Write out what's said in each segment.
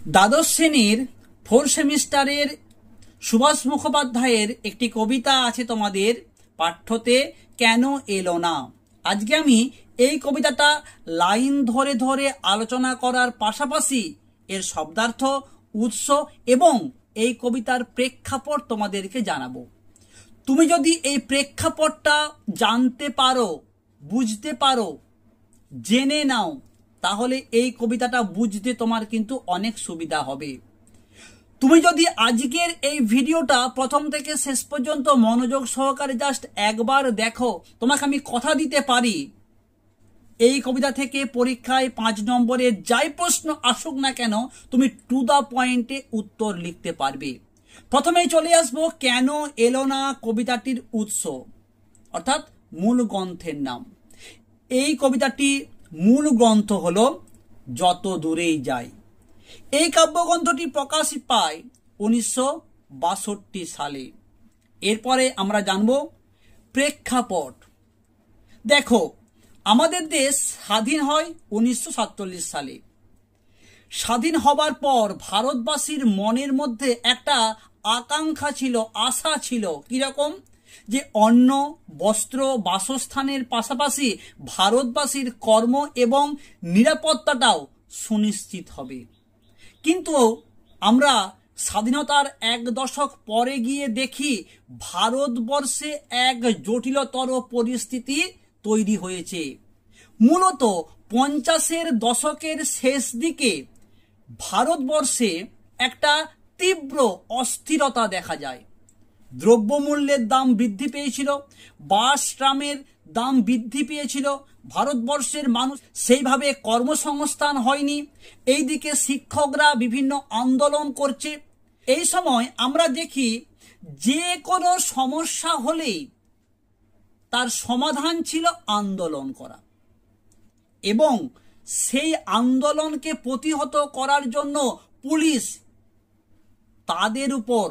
দ্বাদশ শ্রেণীর 4 সেমিস্টারের সুভাষ মুখোপাধ্যায়ের একটি কবিতা আছে তোমাদের পাঠ্যতে, কেন এলো না। আজকে আমি এই কবিতাটা লাইন ধরে ধরে আলোচনা করার পাশাপাশি এর শব্দার্থ, উৎস এবং এই কবিতার প্রেক্ষাপট তোমাদেরকে জানাবো। তুমি যদি এই প্রেক্ষাপটটা জানতে পারো, বুঝতে পারো, জেনে নাও, তাহলে এই কবিতাটা বুঝতে তোমার কিন্তু অনেক সুবিধা হবে। তুমি যদি আজকের এই ভিডিওটা প্রথম থেকে শেষ পর্যন্ত মনোযোগ সহকারে জাস্ট একবার দেখো, তোমাকে আমি কথা দিতে পারি এই কবিতা থেকে পরীক্ষায় 5 নম্বরের যাই প্রশ্ন আসুক না কেন তুমি টু দা পয়েন্টে উত্তর লিখতে পারবে। প্রথমেই চলে আসবো কেন এলো না কবিতাটির উৎস, অর্থাৎ মূল গ্রন্থের নাম। এই কবিতাটি মূল গ্রন্থ হলো যত দূরেই যাই। এই কাব্যগ্রন্থটি প্রকাশ পায় 1962 সালে। এরপরে আমরা জানব প্রেক্ষাপট। দেখো, আমাদের দেশ স্বাধীন হয় 1947 সালে। স্বাধীন হবার পর ভারতবাসীর মনের মধ্যে একটা আকাঙ্ক্ষা ছিল, আশা ছিল, কিরকম যে অন্ন, বস্ত্র, বাসস্থানের পাশাপাশি ভারতবাসীর কর্ম এবং নিরাপত্তাটাও সুনিশ্চিত হবে। কিন্তু আমরা স্বাধীনতার 1 দশক পরে গিয়ে দেখি ভারতবর্ষে এক জটিলতর পরিস্থিতি তৈরি হয়েছে। মূলত 50-এর দশকের শেষ দিকে ভারতবর্ষে একটা তীব্র অস্থিরতা দেখা যায়। দ্রব্যমূল্যের দাম বৃদ্ধি পেয়েছিল, বাস ট্রামের দাম বৃদ্ধি পেয়েছিল, ভারতবর্ষের মানুষ সেইভাবে কর্মসংস্থান হয়নি, এইদিকে শিক্ষকরা বিভিন্ন আন্দোলন করছে। এই সময় আমরা দেখি যে কোনো সমস্যা হলেই তার সমাধান ছিল আন্দোলন করা, এবং সেই আন্দোলনকে প্রতিহত করার জন্য পুলিশ তাদের উপর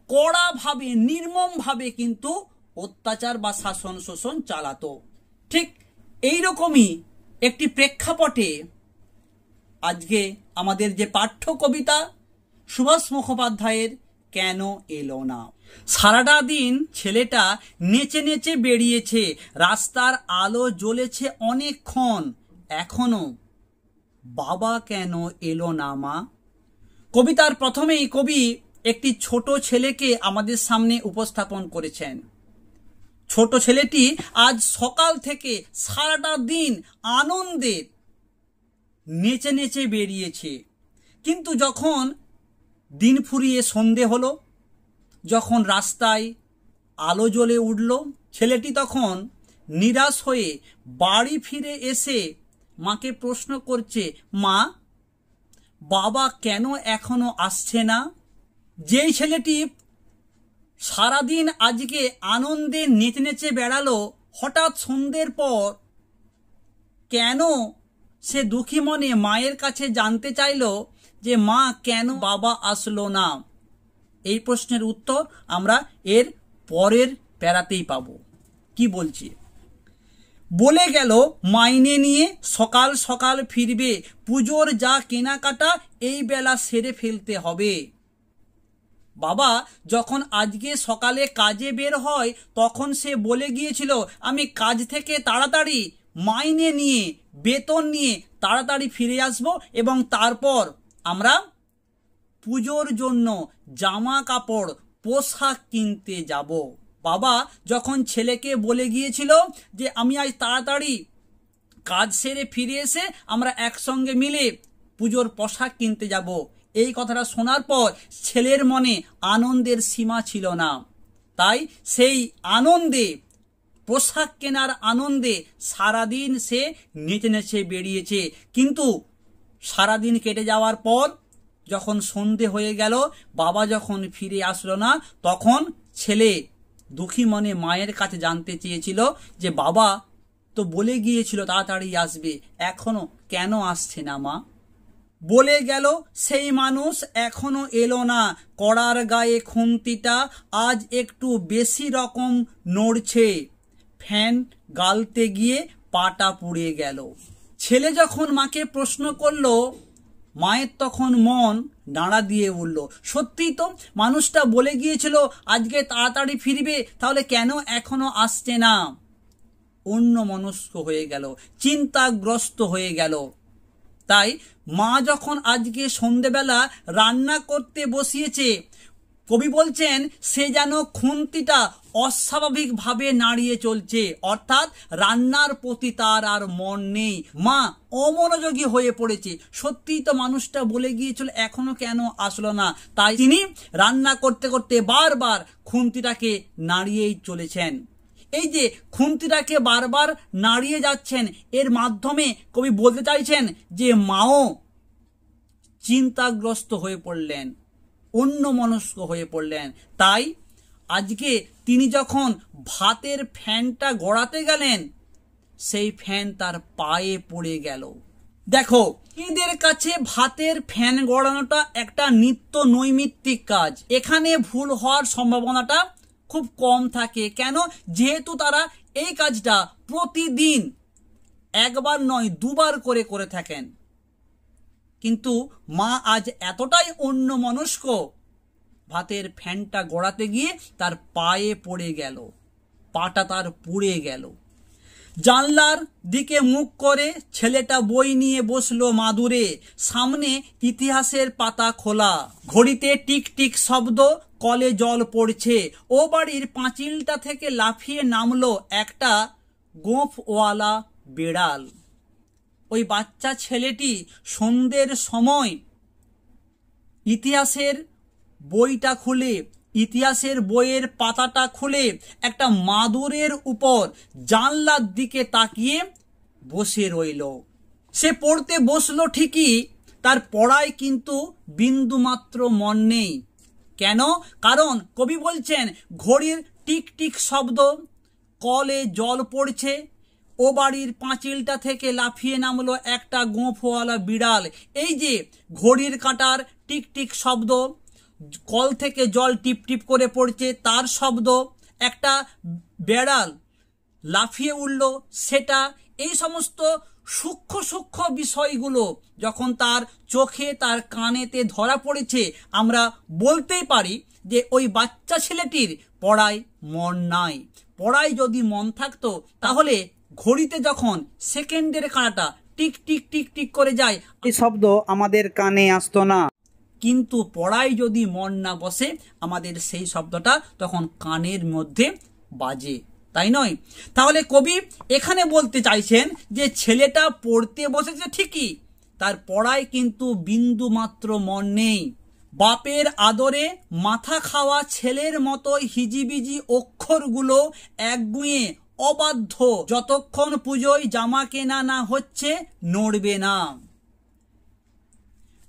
কড়াভাবে, নির্মমভাবে কিন্তু অত্যাচার বা শাসন শোষণ চালাতো। ঠিক এইরকমই একটি প্রেক্ষাপটে আজকে আমাদের যে পাঠ্য কবিতা সুভাষ মুখোপাধ্যায়ের কেন এলো না। সারাটা দিন ছেলেটা নেচে নেচে বেরিয়েছে, রাস্তার আলো জ্বলেছে অনেকক্ষণ, এখনো বাবা কেন এলো না মা। কবিতার প্রথমেই কবি একটি ছোট ছেলেকে আমাদের সামনে উপস্থাপন করেছেন। ছোট ছেলেটি আজ সকাল থেকে সারাটা দিন আনন্দে নেচে নেচে বেরিয়েছে, কিন্তু যখন দিন ফুরিয়ে সন্ধে হলো, যখন রাস্তায় আলো জ্বলে উঠল, ছেলেটি তখন নিরাশ হয়ে বাড়ি ফিরে এসে মাকে প্রশ্ন করছে, মা, বাবা কেন এখনো আসছে না। যেই ছেলেটি সারাদিন আজকে আনন্দে নেচে নেচে বেড়ালো, হঠাৎ সন্ধ্যের পর কেন সে দুঃখী মনে মায়ের কাছে জানতে চাইল যে মা কেন বাবা আসলো না। এই প্রশ্নের উত্তর আমরা এর পরের প্যারাতেই পাবো। কি বলছি, বলে গেল মাইনে নিয়ে সকাল সকাল ফিরবে, পুজোর যা কেনাকাটা এই বেলা সেরে ফেলতে হবে। বাবা যখন আজকে সকালে কাজে বের হয় তখন সে বলে গিয়েছিল আমি কাজ থেকে তাড়াতাড়ি মাইনে নিয়ে, বেতন নিয়ে তাড়াতাড়ি ফিরে আসব এবং তারপর আমরা পুজোর জন্য জামা কাপড়, পোশাক কিনতে যাব। বাবা যখন ছেলেকে বলে গিয়েছিল যে আমি আজ তাড়াতাড়ি কাজ সেরে ফিরে এসে আমরা একসঙ্গে মিলে পুজোর পোশাক কিনতে যাব, এই কথাটা শোনার পর ছেলের মনে আনন্দের সীমা ছিল না। তাই সেই আনন্দে, পোশাক কেনার আনন্দে সারাদিন সে নেচে নেচে বেরিয়েছে। কিন্তু সারাদিন কেটে যাওয়ার পর যখন সন্ধে হয়ে গেল, বাবা যখন ফিরে আসলো না, তখন ছেলে দুঃখী মনে মায়ের কাছে জানতে চেয়েছিল যে বাবা তো বলে গিয়েছিল তাড়াতাড়ি আসবে, এখনো কেন আসছে না মা। বলে গেল সেই মানুষ এখনো এলো না, কড়ার গায়ে খুন্তিটা আজ একটু বেশি রকম নড়ছে, ফ্যান গালতে গিয়ে পাটা পুড়ে গেল। ছেলে যখন মাকে প্রশ্ন করলো মায়ের তখন মন নাড়া দিয়ে উঠল। সত্যিই তো, মানুষটা বলে গিয়েছিল আজকে তাড়াতাড়ি ফিরবে, তাহলে কেন এখনো আসছে না? অন্যমনস্ক হয়ে গেল, চিন্তাগ্রস্ত হয়ে গেল। তাই মা যখন আজকে সন্ধেবেলা রান্না করতে বসিয়েছে, কবি বলছেন সে যেন খুন্তিটা অস্বাভাবিকভাবে নাড়িয়ে চলছে, অর্থাৎ রান্নার প্রতি তার আর মন নেই। মা অমনোযোগী হয়ে পড়েছে। সত্যিই তো মানুষটা বলে গিয়েছিল এখনো কেন আসলো না। তাই তিনি রান্না করতে করতে বারবার খুন্তিটাকে নাড়িয়েই চলেছেন। এই যে খুন্তিটাকে বারবার নাড়িয়ে যাচ্ছেন, এর মাধ্যমে কবি বলতে চাইছেন যে মাও চিন্তাগ্রস্ত হয়ে পড়লেন, অন্যমনস্ক হয়ে পড়লেন। তাই আজকে তিনি যখন ভাতের ফ্যানটা গড়াতে গেলেন, সেই ফ্যান তার পায়ে পড়ে গেল। দেখো, এদের কাছে ভাতের ফ্যান গড়ানোটা একটা নিত্য নৈমিত্তিক কাজ। এখানে ভুল হওয়ার সম্ভাবনাটা খুব কম থাকে। কেন? যেহেতু তারা এই কাজটা প্রতিদিন একবার নয় দুবার করে করে থাকেন। কিন্তু মা আজ এতটাই অন্যমনস্ক, ভাতের ফ্যানটা গড়াতে গিয়ে তার পায়ে পড়ে গেল, পাটা তার পুড়ে গেল। জানলার দিকে মুখ করে ছেলেটা বই নিয়ে বসলো মাদুরে, সামনে ইতিহাসের পাতা খোলা, ঘড়িতে টিক টিক শব্দ, কলে জল পড়ছে। ও বাড়ির পাঁচিলটা থেকে লাফিয়ে নামলো একটা গোঁফওয়ালা বিড়াল। ওই বাচ্চা ছেলেটি সন্ধ্যের সময় ইতিহাসের বইটা খুলে, ইতিহাসের বইয়ের পাতাটা খুলে একটা মাদুরের উপর জানলার দিকে তাকিয়ে বসে রইল। সে পড়তে বসলো ঠিকই, তার পড়ায় কিন্তু বিন্দুমাত্র মন নেই। কেন? কারণ কবি বলছেন ঘড়ির টিক টিক শব্দ, কলে জল পড়ছে, ও বাড়ির পাঁচিলটা থেকে লাফিয়ে নামলো একটা গোঁফওয়ালা বিড়াল। এই যে ঘড়ির কাঁটার টিক টিক শব্দ, কল থেকে জল টিপ টিপ করে পড়ছে তার শব্দ, একটা বেড়াল লাফিয়ে উঠল সেটা, এই সমস্ত সূক্ষ্ম সূক্ষ্ম বিষয়গুলো যখন তার চোখে তার কানেতে ধরা পড়েছে, আমরা বলতেই পারি যে ওই বাচ্চা ছেলেটির পড়ায় মন নাই। পড়ায় যদি মন থাকতো তাহলে ঘড়িতে যখন সেকেন্ডের কাঁটাটা টিক টিক টিক টিক করে যায়, এই শব্দ আমাদের কানে আসতো না। কিন্তু পড়ায় যদি মন না বসে, আমাদের সেই শব্দটা তখন কানের মধ্যে বাজে, তাই নয়? তাহলে কবি এখানে বলতে চাইছেন যে ছেলেটা পড়তে বসেছে ঠিকই, তার পড়ায় কিন্তু বিন্দু মাত্র মন নেই। বাপের আদরে মাথা খাওয়া ছেলের মতো হিজিবিজি অক্ষরগুলো একগুঁয়ে অবাধ্য, যতক্ষণ পুজোয় জামা কেনা না হচ্ছে নড়বে না।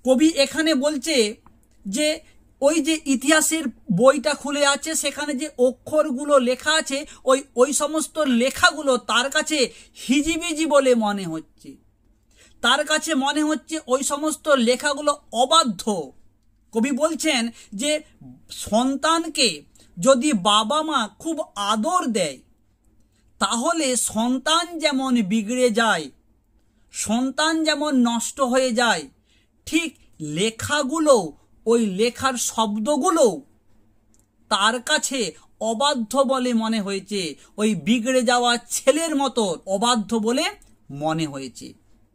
কবি এখানে বলছে যে ওই যে ইতিহাসের বইটা খুলে আছে, সেখানে যে অক্ষরগুলো লেখা আছে, ওই সমস্ত লেখাগুলো তার কাছে হিজিবিজি বলে মনে হচ্ছে। তার কাছে মনে হচ্ছে ওই সমস্ত লেখাগুলো অবাধ্য। কবি বলছেন যে সন্তানকে যদি বাবা মা খুব আদর দেয়, তাহলে সন্তান যেমন বিগড়ে যায়, সন্তান যেমন নষ্ট হয়ে যায়, ঠিক লেখাগুলো, ওই লেখার শব্দগুলো তার কাছে অবাধ্য বলে মনে হয়েছে, ওই বিগড়ে যাওয়া ছেলের মতো অবাধ্য বলে মনে হয়েছে।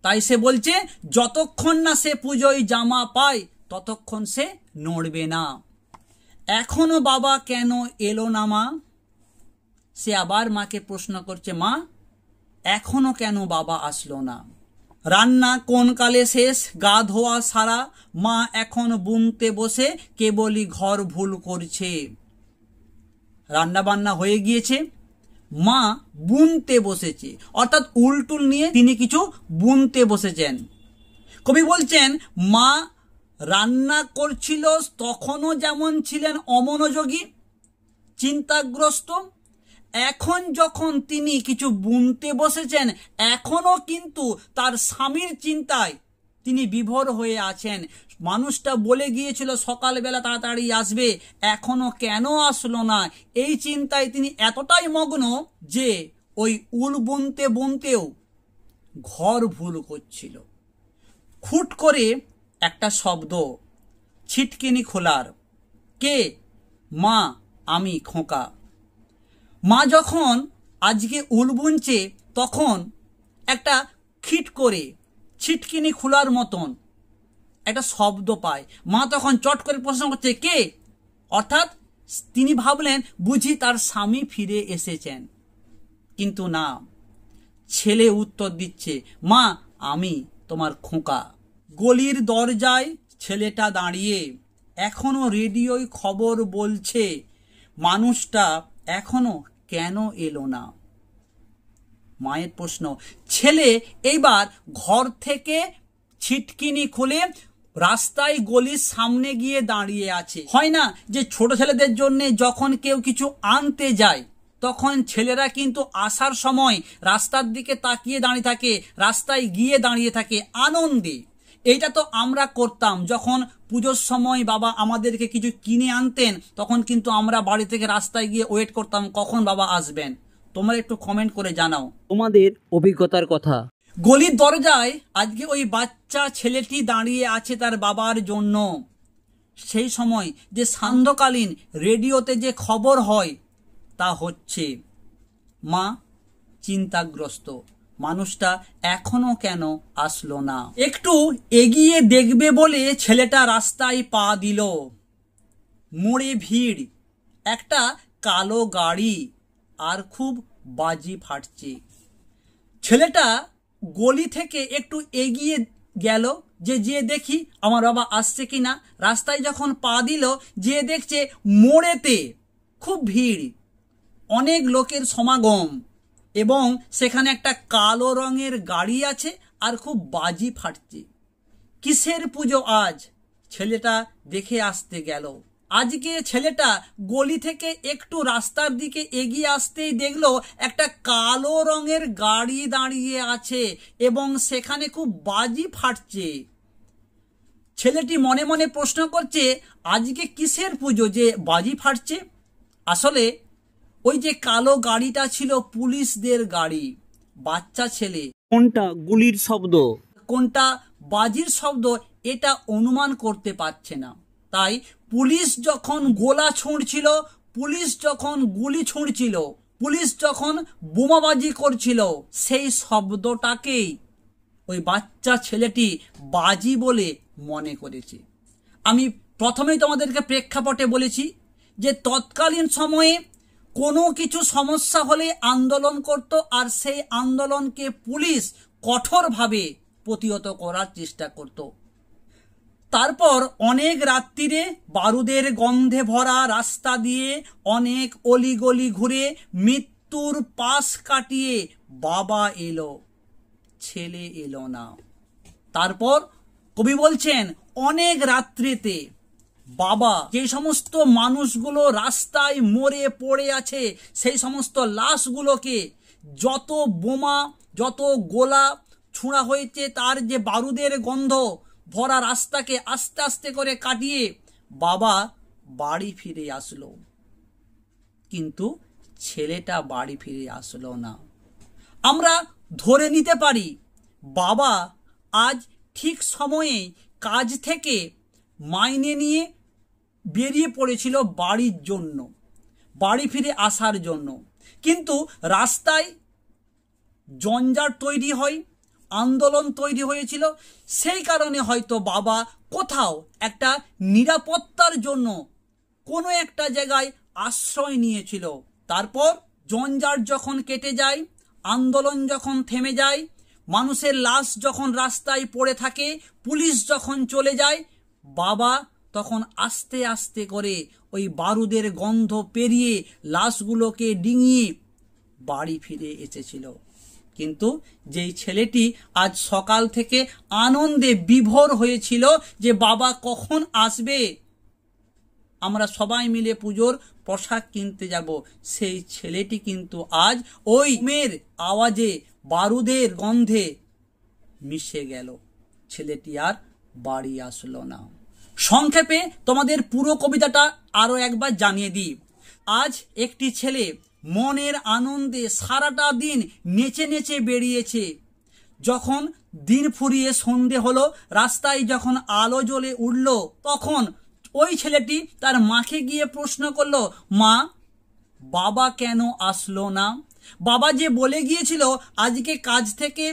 তাই সে বলছে যতক্ষণ না সে পুজোয় জামা পায় ততক্ষণ সে নড়বে না। এখনো বাবা কেন এলো না মা? সে আবার মাকে প্রশ্ন করছে, মা এখনো কেন বাবা আসলো না? রান্না কোন কালে শেষ, গা ধোয়া সারা, মা এখন বুনতে বসে কেবলই ঘর ভুল করছে। রান্না বান্না হয়ে গিয়েছে, মা বুনতে বসেছে, অর্থাৎ উলটুল নিয়ে তিনি কিছু বুনতে বসেছেন। কবি বলছেন মা রান্না করছিল তখনও যেমন ছিলেন অমনোযোগী, চিন্তাগ্রস্ত, এখন যখন তিনি কিছু বুনতে বসেছেন এখনো কিন্তু তার স্বামীর চিন্তায় তিনি বিভোর হয়ে আছেন। মানুষটা বলে গিয়েছিল সকালবেলা তাড়াতাড়ি আসবে, এখনো কেন আসলো না, এই চিন্তায় তিনি এতটাই মগ্ন যে ওই উল বুনতে বুনতেও ঘর ভুল করছিল। খুট করে একটা শব্দ, ছিটকিনি খোলার। কে? মা, আমি খোকা। মা যখন আজকে উল বুনছে তখন একটা খিট করে ছিটকিনি খোলার মতন একটা শব্দ পায়। মা তখন চট করে প্রশ্ন করছে, কে? অর্থাৎ তিনি ভাবলেন বুঝি তার স্বামী ফিরে এসেছেন, কিন্তু না, ছেলে উত্তর দিচ্ছে, মা, আমি তোমার খোকা। গলির দরজায় ছেলেটা দাঁড়িয়ে, এখনো রেডিওয় খবর বলছে, মানুষটা এখনো কেন এলো না? মায়ের প্রশ্ন। ছেলে এইবার ঘর থেকে ছিটকিনি খুলে রাস্তায় গলির সামনে গিয়ে দাঁড়িয়ে আছে। হয় না যে ছোট ছেলেদের জন্য যখন কেউ কিছু আনতে যায় তখন ছেলেরা কিন্তু আসার সময় রাস্তার দিকে তাকিয়ে দাঁড়িয়ে থাকে, রাস্তায় গিয়ে দাঁড়িয়ে থাকে আনন্দে। এইটা তো আমরা করতাম যখন পুজোর সময় বাবা আমাদেরকে কিছু কিনে আনতেন, তখন কিন্তু আমরা বাড়ি থেকে রাস্তায় গিয়ে ওয়েট করতাম কখন বাবা আসবেন। তোমরা একটু কমেন্ট করে জানাও তোমাদের অভিজ্ঞতার কথা। গলির দরজায় আজকে ওই বাচ্চা ছেলেটি দাঁড়িয়ে আছে তার বাবার জন্য। সেই সময় যে সান্ধ্যকালীন রেডিওতে যে খবর হয় তা হচ্ছে, মা চিন্তাগ্রস্ত, মানুষটা এখনো কেন আসলো না। একটু এগিয়ে দেখবে বলে ছেলেটা রাস্তায় পা দিল। মোড়ে ভিড়, একটা কালো গাড়ি আর খুব বাজি ফাটছে। ছেলেটা গলি থেকে একটু এগিয়ে গেল যে দেখি আমার বাবা আসছে কিনা। রাস্তায় যখন পা দিল, যে দেখছে মোড়েতে খুব ভিড়, অনেক লোকের সমাগম, এবং সেখানে একটা কালো রঙের গাড়ি আছে আর খুব বাজি ফাটছে। কিসের পুজো আজ? ছেলেটা দেখে আসতে গেল। আজকে ছেলেটা গলি থেকে একটু রাস্তার দিকে এগিয়ে আসতেই দেখলো একটা কালো রঙের গাড়ি দাঁড়িয়ে আছে এবং সেখানে খুব বাজি ফাটছে। ছেলেটি মনে মনে প্রশ্ন করছে, আজকে কিসের পুজো যে বাজি ফাটছে? আসলে ওই যে কালো গাড়িটা ছিল পুলিশদের গাড়ি। বাচ্চা ছেলে কোনটা গুলির শব্দ কোনটা বাজির শব্দ এটা অনুমান করতে পারছে না। তাই পুলিশ যখন গোলা ছুঁড়ছিল, পুলিশ যখন গুলি ছুঁড়ছিল, পুলিশ যখন বোমাবাজি করছিল, সেই শব্দটাকেই ওই বাচ্চা ছেলেটি বাজি বলে মনে করেছে। আমি প্রথমেই তোমাদেরকে প্রেক্ষাপটে বলেছি যে তৎকালীন সময়ে কোনো কিছু সমস্যা হলে আন্দোলন করত, আর সেই আন্দোলনকে পুলিশ কঠোরভাবে প্রতিহত করার চেষ্টা করত। তারপর অনেক রাত্রিরে বারুদের গন্ধে ভরা রাস্তা দিয়ে অনেক অলিগলি ঘুরে মৃত্যুর পাশ কাটিয়ে বাবা এলো, ছেলে এলো না। তারপর কবি বলছেন, অনেক রাত্রিতে বাবা, যে সমস্ত মানুষগুলো রাস্তায় মরে পড়ে আছে, সেই সমস্ত লাশগুলোকে যত বোমা যত গোলা ছোঁড়া হয়েছে তার যে বারুদের গন্ধ ভরা রাস্তাকে আস্তে আস্তে করে কাটিয়ে বাবা বাড়ি ফিরে আসলো, কিন্তু ছেলেটা বাড়ি ফিরে আসলো না। আমরা ধরে নিতে পারি বাবা আজ ঠিক সময়ে কাজ থেকে মাইনে নিয়ে বেরিয়ে পড়েছিল বাড়ির জন্য, বাড়ি ফিরে আসার জন্য, কিন্তু রাস্তায় জঞ্জাট তৈরি হয়, আন্দোলন তৈরি হয়েছিল, সেই কারণে হয়তো বাবা কোথাও একটা নিরাপত্তার জন্য কোনো একটা জায়গায় আশ্রয় নিয়েছিল। তারপর জঞ্জাট যখন কেটে যায়, আন্দোলন যখন থেমে যায়, মানুষের লাশ যখন রাস্তায় পড়ে থাকে, পুলিশ যখন চলে যায়, বাবা তখন আস্তে আস্তে করে ওই বারুদের গন্ধ পেরিয়ে লাশগুলোকে ডিঙিয়ে বাড়ি ফিরে এসেছিল। কিন্তু যেই ছেলেটি আজ সকাল থেকে আনন্দে বিভোর হয়েছিল যে বাবা কখন আসবে, আমরা সবাই মিলে পুজোর পোশাক কিনতে যাব, সেই ছেলেটি কিন্তু আজ ওই মেয়ের আওয়াজে বারুদের গন্ধে মিশে গেল, ছেলেটি আর বাড়ি আসলো না। সংক্ষেপে তোমাদের পুরো কবিতাটা আরো একবার জানিয়ে দিই। আজ একটি ছেলে মনের আনন্দে সারাটা দিন নেচে নেচে বেরিয়েছে, যখন দিন ফুরিয়ে সন্ধে হলো, রাস্তায় যখন আলো জ্বলে উঠল, তখন ওই ছেলেটি তার মাকে গিয়ে প্রশ্ন করলো, মা, বাবা কেন আসলো না? বাবা যে বলে গিয়েছিল আজকে কাজ থেকে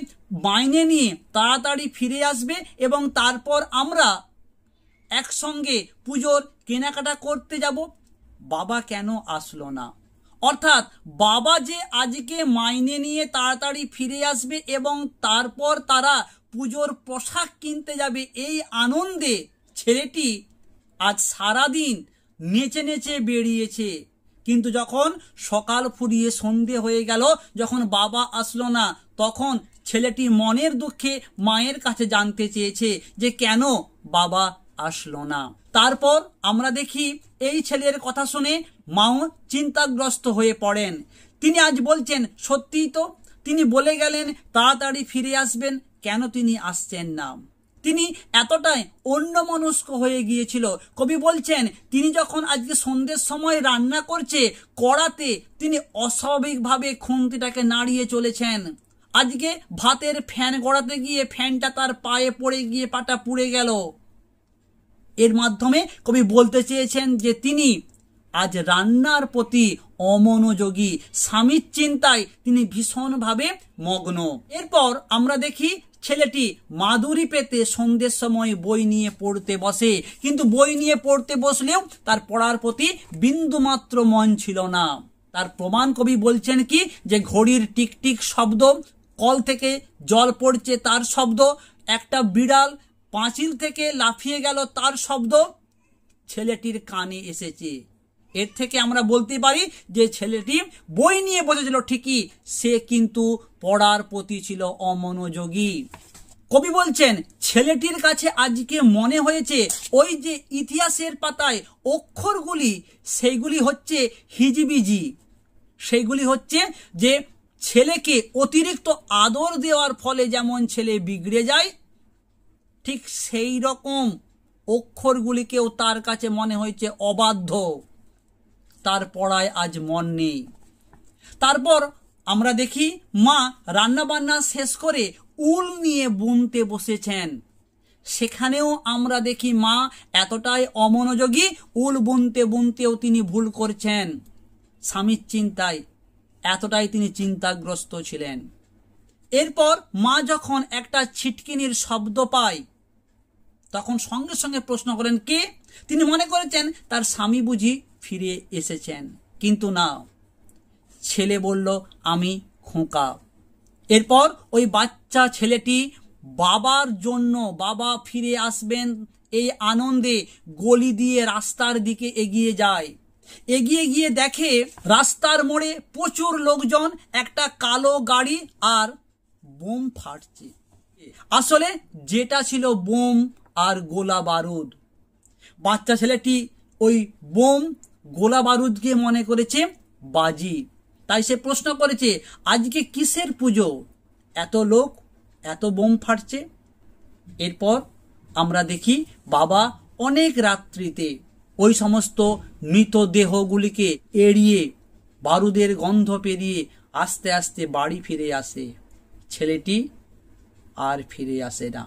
মাইনে নিয়ে তাড়াতাড়ি ফিরে আসবে এবং তারপর আমরা একসঙ্গে পুজোর কেনাকাটা করতে যাব, বাবা কেন আসলো না? অর্থাৎ বাবা যে আজকে মাইনে নিয়ে তাড়াতাড়ি ফিরে আসবে এবং তারপর তারা পুজোর পোশাক কিনতে যাবে, এই আনন্দে ছেলেটি আজ সারাদিন নেচে নেচে বেরিয়েছে। কিন্তু যখন সকাল ফুরিয়ে সন্ধে হয়ে গেল, যখন বাবা আসলো না, তখন ছেলেটি মনের দুঃখে মায়ের কাছে জানতে চেয়েছে যে কেন বাবা আসলো না। তারপর আমরা দেখি এই ছেলের কথা শুনে মাও চিন্তাগ্রস্ত হয়ে পড়েন। তিনি আজ বলছেন, সত্যিই তো তিনি বলে গেলেন তাড়াতাড়ি ফিরে আসবেন, কেন তিনি আসছেন না? তিনি এতটাই অন্যমনস্ক হয়ে গিয়েছিল। কবি বলছেন, তিনি যখন আজকে সন্ধ্যের সময় রান্না করছে, কড়াতে তিনি অস্বাভাবিকভাবে খুন্তিটাকে নাড়িয়ে চলেছেন। আজকে ভাতের ফ্যান গড়াতে গিয়ে ফ্যানটা তার পায়ে পড়ে গিয়ে পাটা পুড়ে গেল। এর মাধ্যমে কবি বলতে চেয়েছেন যে তিনি আজ রান্নার প্রতি অমনোযোগী, স্বামীর চিন্তায় তিনি ভীষণভাবে মগ্ন। এরপর আমরা দেখি ছেলেটি মাদুরি পেতে সন্ধ্যের সময় বই নিয়ে পড়তে বসে, কিন্তু বই নিয়ে পড়তে বসলেও তার পড়ার প্রতি বিন্দুমাত্র মন ছিল না। তার প্রমাণ কবি বলছেন কি, যে ঘড়ির টিকটিক শব্দ, কল থেকে জল পড়ছে তার শব্দ, একটা বিড়াল পাঁচিল থেকে লাফিয়ে গেল তার শব্দ ছেলেটির কানে এসেছে। এর থেকে আমরা বলতে পারি যে ছেলেটি বই নিয়ে বসেছিল ঠিকই, সে কিন্তু পড়ার প্রতি ছিল অমনোযোগী। কবি বলছেন, ছেলেটির কাছে আজকে মনে হয়েছে ওই যে ইতিহাসের পাতায় অক্ষরগুলি, সেইগুলি হচ্ছে হিজিবিজি। সেইগুলি হচ্ছে যে ছেলেকে অতিরিক্ত আদর দেওয়ার ফলে যেমন ছেলে বিগড়ে যায়, ঠিক সেই রকম অক্ষরগুলিকেও তার কাছে মনে হয়েছে অবাধ্য, তার পড়ায় আজ মন নেই। তারপর আমরা দেখি মা রান্নাবান্না শেষ করে উল নিয়ে বুনতে বসেছেন। সেখানেও আমরা দেখি মা এতটাই অমনোযোগী, উল বুনতে বুনতেও তিনি ভুল করছেন। স্বামীর চিন্তায় এতটাই তিনি চিন্তাগ্রস্ত ছিলেন। এরপর মা যখন একটা ছিটকিনির শব্দ পায়, তখন সঙ্গে সঙ্গে প্রশ্ন করেন কে? তিনি মনে করেছেন তার স্বামী বুঝি ফিরে এসেছেন, কিন্তু না, ছেলে বলল আমি খোকা। এরপর ওই বাচ্চা ছেলেটি বাবার জন্য, বাবা ফিরে আসবেন এই আনন্দে গলি দিয়ে রাস্তার দিকে এগিয়ে যায়। এগিয়ে গিয়ে দেখে রাস্তার মোড়ে প্রচুর লোকজন, একটা কালো গাড়ি আর বোম ফাটছে। আসলে যেটা ছিল বোম আর গোলা বারুদ। বাচ্চা ছেলেটি ওই বোম গোলা বারুদকে মনে করেছে বাজি, তাই সে প্রশ্ন করেছে আজকে কিসের পুজো, এত লোক, এত বোম ফাটছে। এরপর আমরা দেখি বাবা অনেক রাত্রিতে ওই সমস্ত মৃতদেহগুলিকে এড়িয়ে, বারুদের গন্ধ পেরিয়ে আস্তে আস্তে বাড়ি ফিরে আসে। ছেলেটি আর ফিরে আসে না।